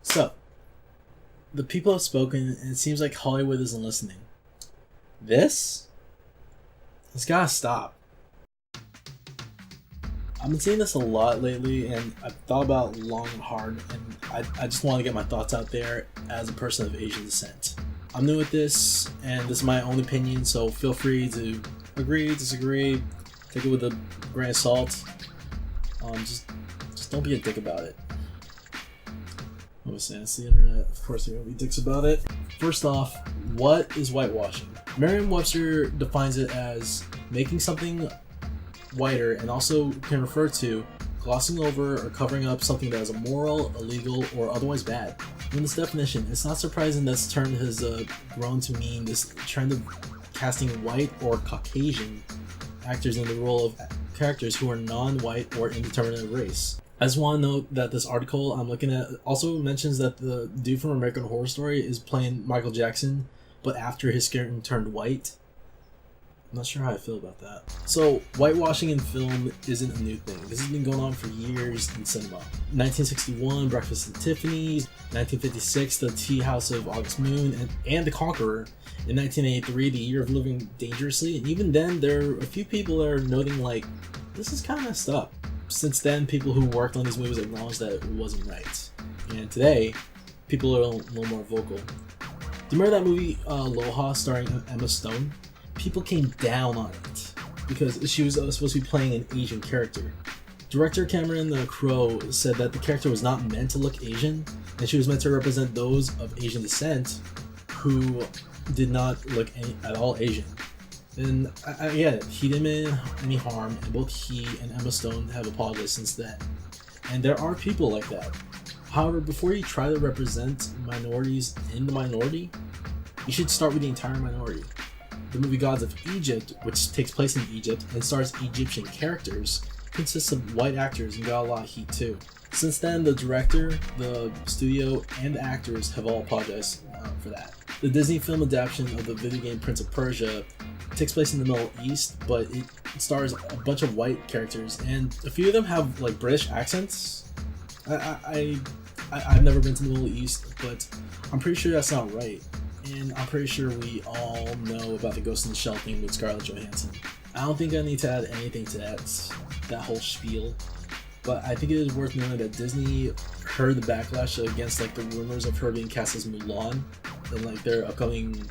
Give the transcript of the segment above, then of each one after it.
So, the people have spoken, and it seems like Hollywood isn't listening. This? It's gotta stop. I've been seeing this a lot lately, and I've thought about it long and hard, and I just want to get my thoughts out there as a person of Asian descent. I'm new at this, and this is my own opinion, so feel free to agree, disagree, take it with a grain of salt. Just don't be a dick about it. I was saying, it's the internet. Of course, you're gonna be dicks about it. First off, what is whitewashing? Merriam-Webster defines it as making something whiter, and also can refer to glossing over or covering up something that is immoral, illegal, or otherwise bad. In this definition, it's not surprising this term has grown to mean this trend of casting white or Caucasian actors in the role of characters who are non-white or indeterminate of race. I just want to note that this article I'm looking at also mentions that the dude from American Horror Story is playing Michael Jackson, but after his skin turned white. I'm not sure how I feel about that. So, whitewashing in film isn't a new thing. This has been going on for years in cinema. 1961, Breakfast at Tiffany's. 1956, The Tea House of August Moon, and The Conqueror. In 1983, The Year of Living Dangerously. And even then, there are a few people that are noting like, this is kind of messed up. Since then, people who worked on these movies acknowledged that it wasn't right. And today, people are a little more vocal. Do you remember that movie Aloha starring Emma Stone? People came down on it because she was supposed to be playing an Asian character. Director Cameron Crowe said that the character was not meant to look Asian, and she was meant to represent those of Asian descent who did not look at all Asian. And I get it, he didn't mean any harm, and both he and Emma Stone have apologized since then. And there are people like that. However, before you try to represent minorities in the minority, you should start with the entire minority. The movie Gods of Egypt, which takes place in Egypt and stars Egyptian characters, consists of white actors and got a lot of heat too. Since then, the director, the studio, and the actors have all apologized for that. The Disney film adaptation of the video game Prince of Persia takes place in the Middle East, but it stars a bunch of white characters, and a few of them have like British accents. I've never been to the Middle East, but I'm pretty sure that's not right. And I'm pretty sure we all know about the Ghost in the Shell thing with Scarlett Johansson. I don't think I need to add anything to that whole spiel, but I think it is worth noting that Disney heard the backlash against like the rumors of her being cast as Mulan in like their upcoming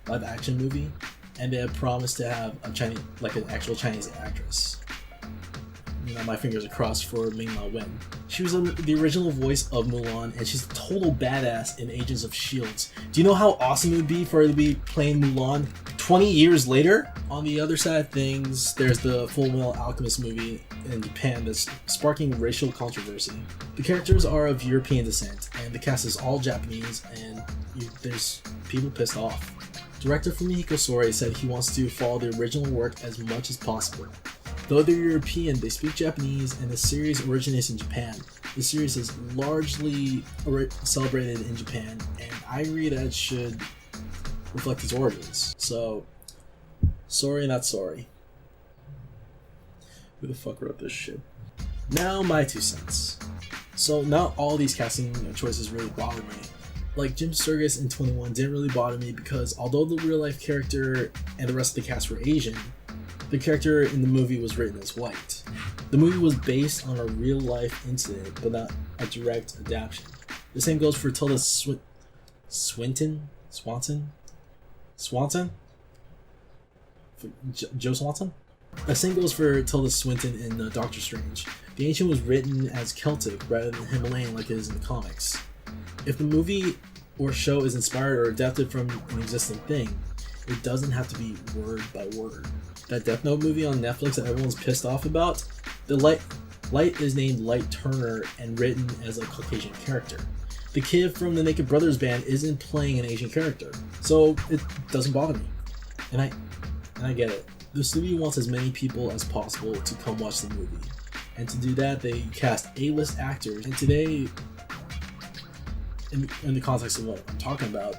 live action movie, and they have promised to have an actual Chinese actress. You know, my fingers are crossed for Ming-Na Wen. She was the original voice of Mulan, and she's a total badass in Agents of S.H.I.E.L.D. Do you know how awesome it would be for her to be playing Mulan 20 years later? On the other side of things, there's the Full Metal Alchemist movie in Japan that's sparking racial controversy. The characters are of European descent, and the cast is all Japanese, and there's people pissed off. Director Fumihiko Sori said he wants to follow the original work as much as possible. Though they're European, they speak Japanese, and the series originates in Japan. The series is largely celebrated in Japan, and I agree that it should reflect its origins. So, sorry, not sorry. Who the fuck wrote this shit? Now, my 2 cents. So, not all these casting choices really bother me. Like, Jim Sturgis in 21 didn't really bother me because although the real-life character and the rest of the cast were Asian, the character in the movie was written as white. The movie was based on a real-life incident, but not a direct adaptation. The same goes for Tilda Swinton? Joe Swanson? The same goes for Tilda Swinton in Doctor Strange. The ancient was written as Celtic rather than Himalayan like it is in the comics. If the movie or show is inspired or adapted from an existing thing, it doesn't have to be word by word. That Death Note movie on Netflix that everyone's pissed off about, the Light is named Light Turner and written as a Caucasian character. The kid from the Naked Brothers band isn't playing an Asian character, so it doesn't bother me. And I get it. The studio wants as many people as possible to come watch the movie, and to do that, they cast A-list actors. And today, in the context of what I'm talking about,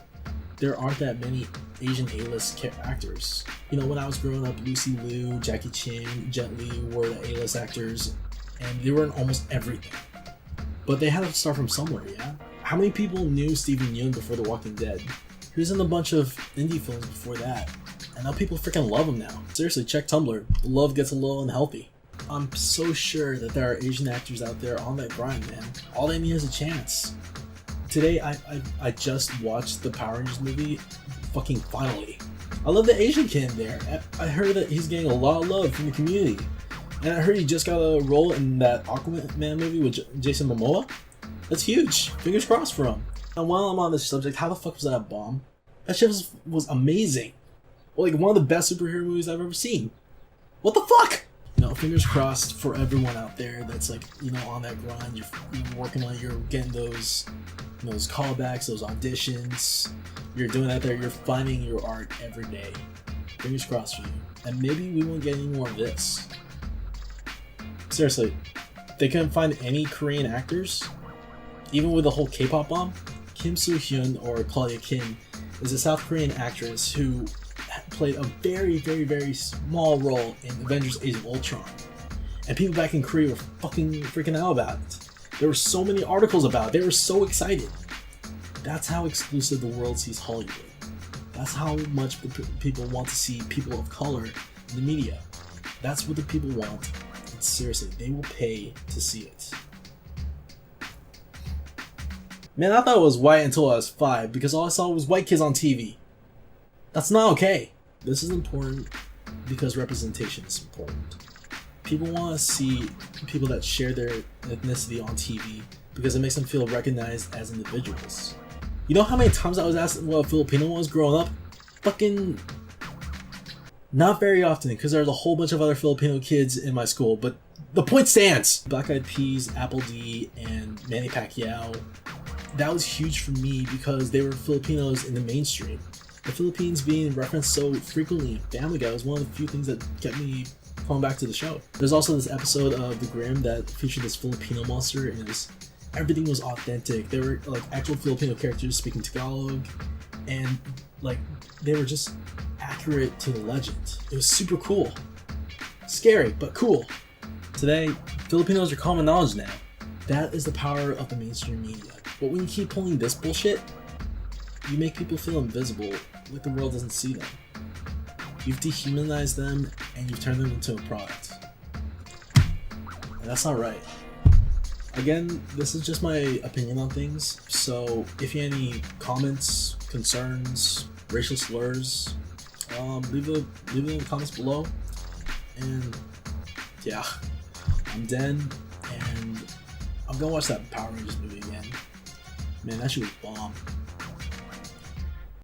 there aren't that many Asian A-list actors. You know, when I was growing up, Lucy Liu, Jackie Chan, Jet Li were the A-list actors, and they were in almost everything. But they had to start from somewhere, yeah? How many people knew Steven Yeun before The Walking Dead? He was in a bunch of indie films before that, and now people freaking love him now. Seriously, check Tumblr. Love gets a little unhealthy. I'm so sure that there are Asian actors out there on that grind, man. All they need is a chance. Today, I just watched the Power Rangers movie, fucking finally. I love the Asian kid in there. I heard that he's getting a lot of love from the community. And I heard he just got a role in that Aquaman movie with Jason Momoa. That's huge. Fingers crossed for him. And while I'm on this subject, how the fuck was that a bomb? That shit was amazing. Like, one of the best superhero movies I've ever seen. What the fuck? You know, fingers crossed for everyone out there that's like, you know, on that grind. You're working on it, you're getting those callbacks, those auditions. You're doing that there, you're finding your art every day. Fingers crossed for you. And maybe we won't get any more of this. Seriously, they couldn't find any Korean actors? Even with the whole K-pop bomb? Kim Soo-hyun, or Claudia Kim, is a South Korean actress who played a very, very, very small role in Avengers Age of Ultron. And people back in Korea were fucking freaking out about it. There were so many articles about it. They were so excited. That's how exclusive the world sees Hollywood. That's how much the people want to see people of color in the media. That's what the people want. And seriously, they will pay to see it. Man, I thought it was white until I was 5 because all I saw was white kids on TV. That's not okay. This is important because representation is important. People want to see people that share their ethnicity on TV because it makes them feel recognized as individuals. You know how many times I was asked what a Filipino was growing up? Fucking not very often, because there's a whole bunch of other Filipino kids in my school, but the point stands. Black Eyed Peas, Apple D, and Manny Pacquiao, that was huge for me because they were Filipinos in the mainstream. The Philippines being referenced so frequently in Family Guy was one of the few things that kept me going back to the show. There's also this episode of The Grimm that featured this Filipino monster, and everything was authentic. They were like actual Filipino characters speaking Tagalog, and like they were just accurate to the legend. It was super cool. Scary, but cool. Today, Filipinos are common knowledge now. That is the power of the mainstream media. But when you keep pulling this bullshit, you make people feel invisible, like the world doesn't see them. You've dehumanized them, and you've turned them into a product. And that's not right. Again, this is just my opinion on things, so if you have any comments, concerns, racial slurs, leave it in the comments below. And yeah, I'm Den, and I'm gonna watch that Power Rangers movie again. Man, that shit was bomb.